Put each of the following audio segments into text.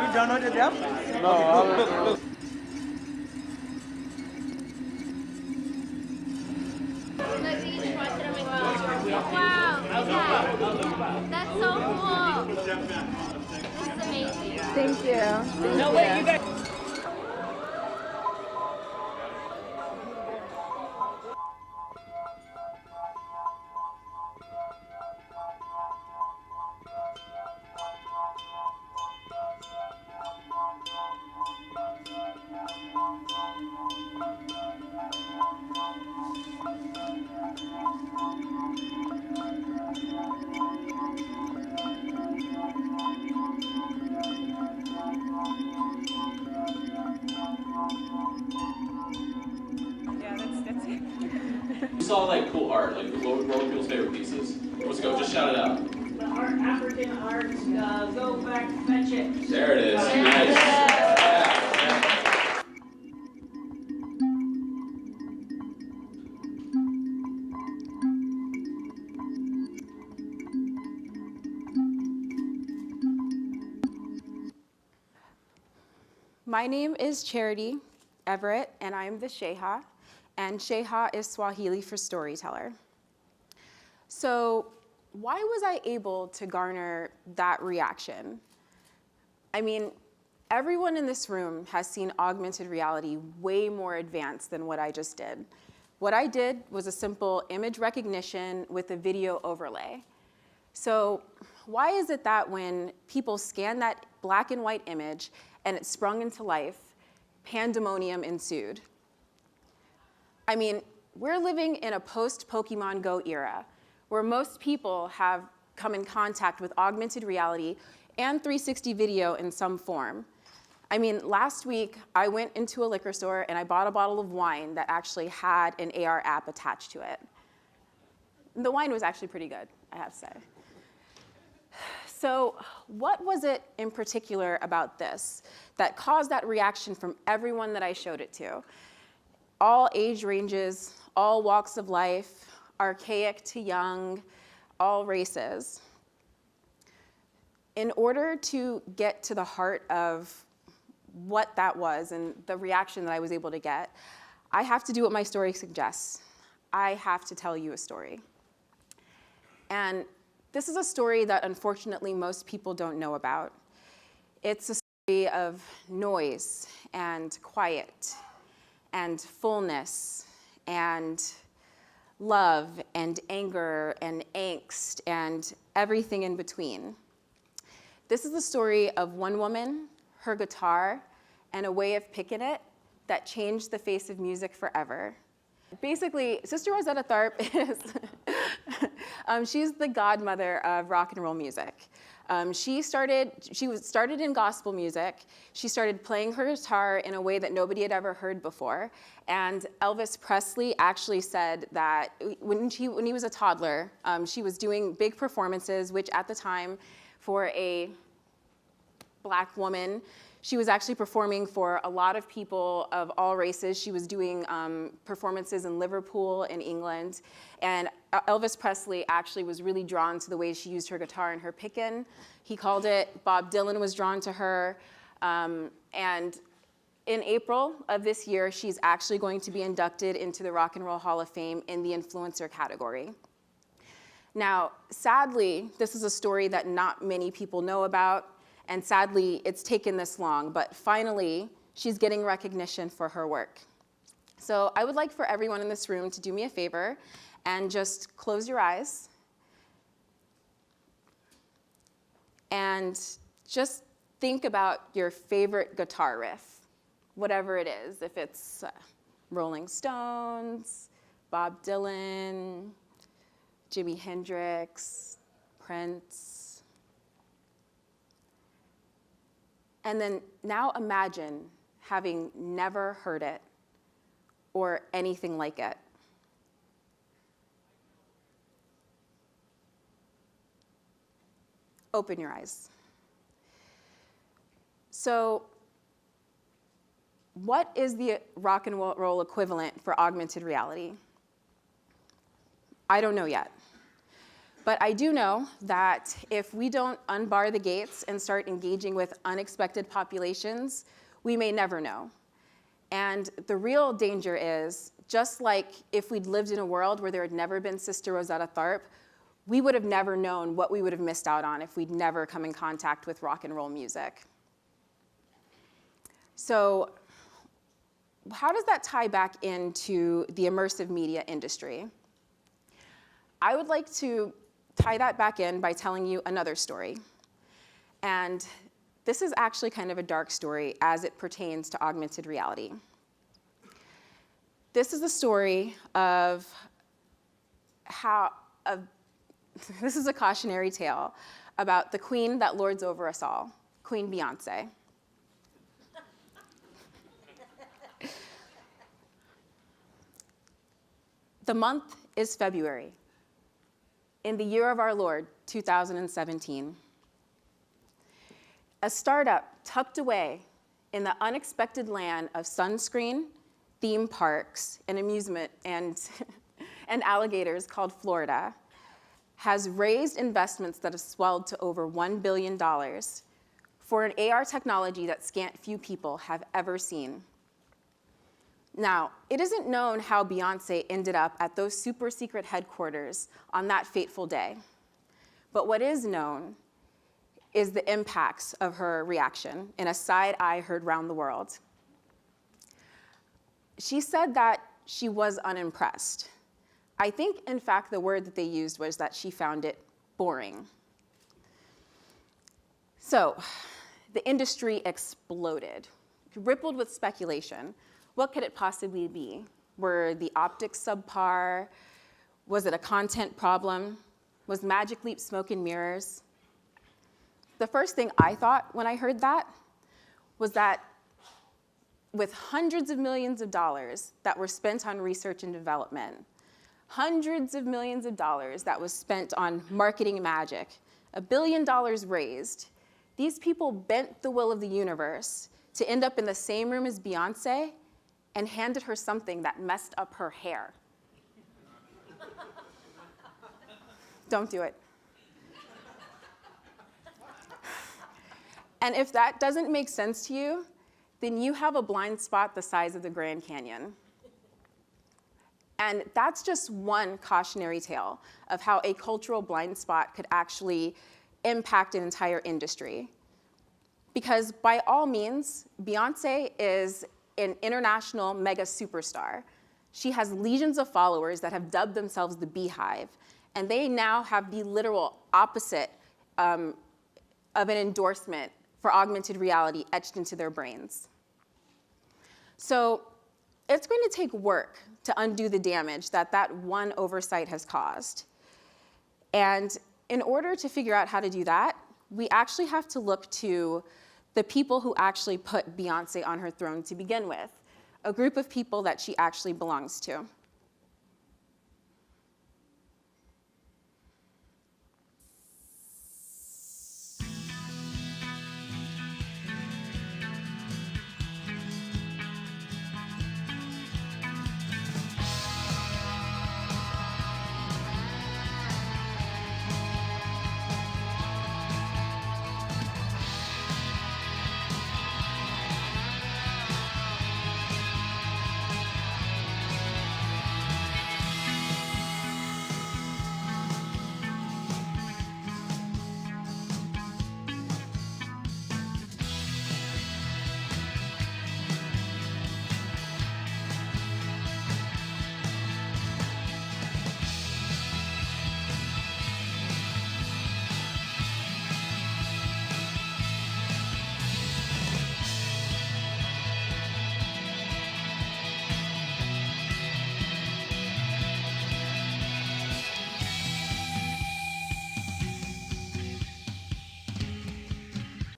Have you downloaded the app? No, Okay, look. Wow, yeah. That's so cool. This is amazing. Thank you. No, wait, you guys. Yeah, that's it. We saw like cool art, like what were people's favorite pieces? Let's go, just shout it out. The African art, go back, fetch it. There it is. Nice. Yeah. My name is Charity Everett, and I'm the Sheha, and Sheha is Swahili for storyteller. So why was I able to garner that reaction? I mean, everyone in this room has seen augmented reality way more advanced than what I just did. What I did was a simple image recognition with a video overlay. So why is it that when people scan that black and white image and it sprung into life, pandemonium ensued? I mean, we're living in a post-Pokemon Go era where most people have come in contact with augmented reality and 360 video in some form. I mean, last week, I went into a liquor store and I bought a bottle of wine that actually had an AR app attached to it. And the wine was actually pretty good, I have to say. So what was it in particular about this that caused that reaction from everyone that I showed it to? All age ranges, all walks of life, archaic to young, all races. In order to get to the heart of what that was and the reaction that I was able to get, I have to do what my story suggests. I have to tell you a story. And this is a story that unfortunately most people don't know about. It's a story of noise and quiet and fullness and love and anger and angst and everything in between. This is the story of one woman, her guitar, and a way of picking it that changed the face of music forever. Basically, Sister Rosetta Tharpe is, she's the godmother of rock and roll music. She started in gospel music. She started playing her guitar in a way that nobody had ever heard before. And Elvis Presley actually said that when he was a toddler, she was doing big performances, which at the time, for a Black woman, she was actually performing for a lot of people of all races. She was doing performances in Liverpool, in England. And Elvis Presley actually was really drawn to the way she used her guitar and her pickin'. He called it. Bob Dylan was drawn to her. And in April of this year, she's actually going to be inducted into the Rock and Roll Hall of Fame in the influencer category. Now, sadly, this is a story that not many people know about. And sadly, it's taken this long, but finally, she's getting recognition for her work. So I would like for everyone in this room to do me a favor and just close your eyes and just think about your favorite guitar riff, whatever it is, if it's Rolling Stones, Bob Dylan, Jimi Hendrix, Prince. And then now imagine having never heard it or anything like it. Open your eyes. So what is the rock and roll equivalent for augmented reality? I don't know yet. But I do know that if we don't unbar the gates and start engaging with unexpected populations, we may never know. And the real danger is, just like if we'd lived in a world where there had never been Sister Rosetta Tharpe, we would have never known what we would have missed out on if we'd never come in contact with rock and roll music. So how does that tie back into the immersive media industry? I would like to tie that back in by telling you another story. And this is actually kind of a dark story as it pertains to augmented reality. This is the story of this is a cautionary tale about the queen that lords over us all, Queen Beyonce. The month is February, in the year of our Lord, 2017. A startup tucked away in the unexpected land of sunscreen, theme parks, and amusement and alligators called Florida has raised investments that have swelled to over $1 billion for an AR technology that scant few people have ever seen. Now, it isn't known how Beyonce ended up at those super secret headquarters on that fateful day. But what is known is the impacts of her reaction in a side eye heard round the world. She said that she was unimpressed. I think, in fact, the word that they used was that she found it boring. So, the industry exploded, rippled with speculation. What could it possibly be? Were the optics subpar? Was it a content problem? Was Magic Leap smoke and mirrors? The first thing I thought when I heard that was that with hundreds of millions of dollars that were spent on research and development, hundreds of millions of dollars that was spent on marketing magic, $1 billion raised, these people bent the will of the universe to end up in the same room as Beyonce and handed her something that messed up her hair. Don't do it. And if that doesn't make sense to you, then you have a blind spot the size of the Grand Canyon. And that's just one cautionary tale of how a cultural blind spot could actually impact an entire industry. Because by all means, Beyonce is an international mega superstar. She has legions of followers that have dubbed themselves the Beehive, and they now have the literal opposite of an endorsement for augmented reality etched into their brains. So it's going to take work to undo the damage that that one oversight has caused. And in order to figure out how to do that, we actually have to look to the people who actually put Beyonce on her throne to begin with, a group of people that she actually belongs to.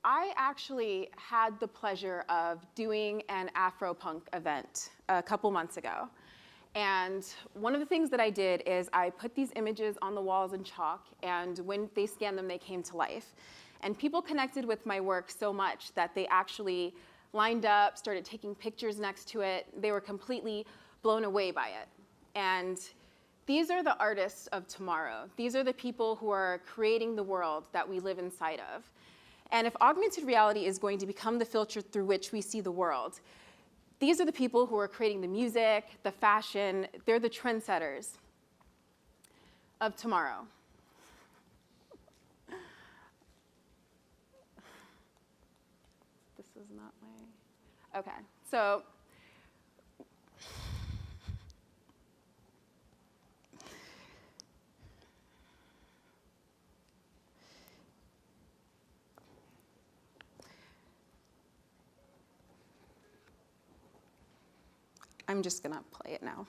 I actually had the pleasure of doing an Afro-punk event a couple months ago. And one of the things that I did is I put these images on the walls in chalk, and when they scanned them, they came to life. And people connected with my work so much that they actually lined up, started taking pictures next to it. They were completely blown away by it. And These are the artists of tomorrow. These are the people who are creating the world that we live inside of. And if augmented reality is going to become the filter through which we see the world, these are the people who are creating the music, the fashion. They're the trendsetters of tomorrow. This is not my, okay. So, I'm just gonna play it now.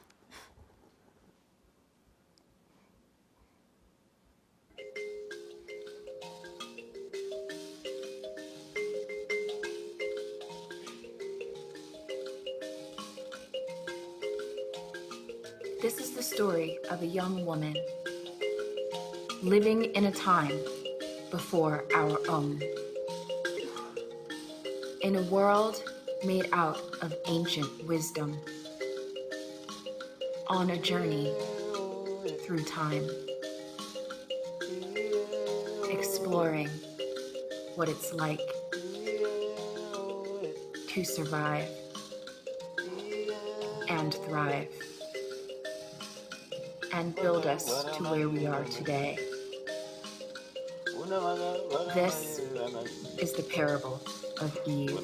This is the story of a young woman living in a time before our own. In a world made out of ancient wisdom, on a journey through time, exploring what it's like to survive and thrive, and build us to where we are today. This is the parable of Eve.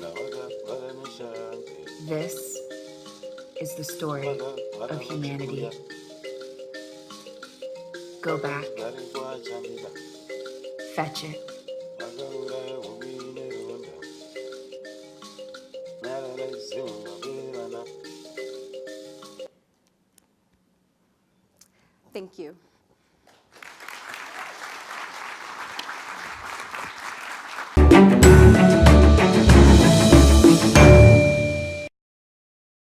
This is the story of humanity. Go back. Fetch it. Thank you.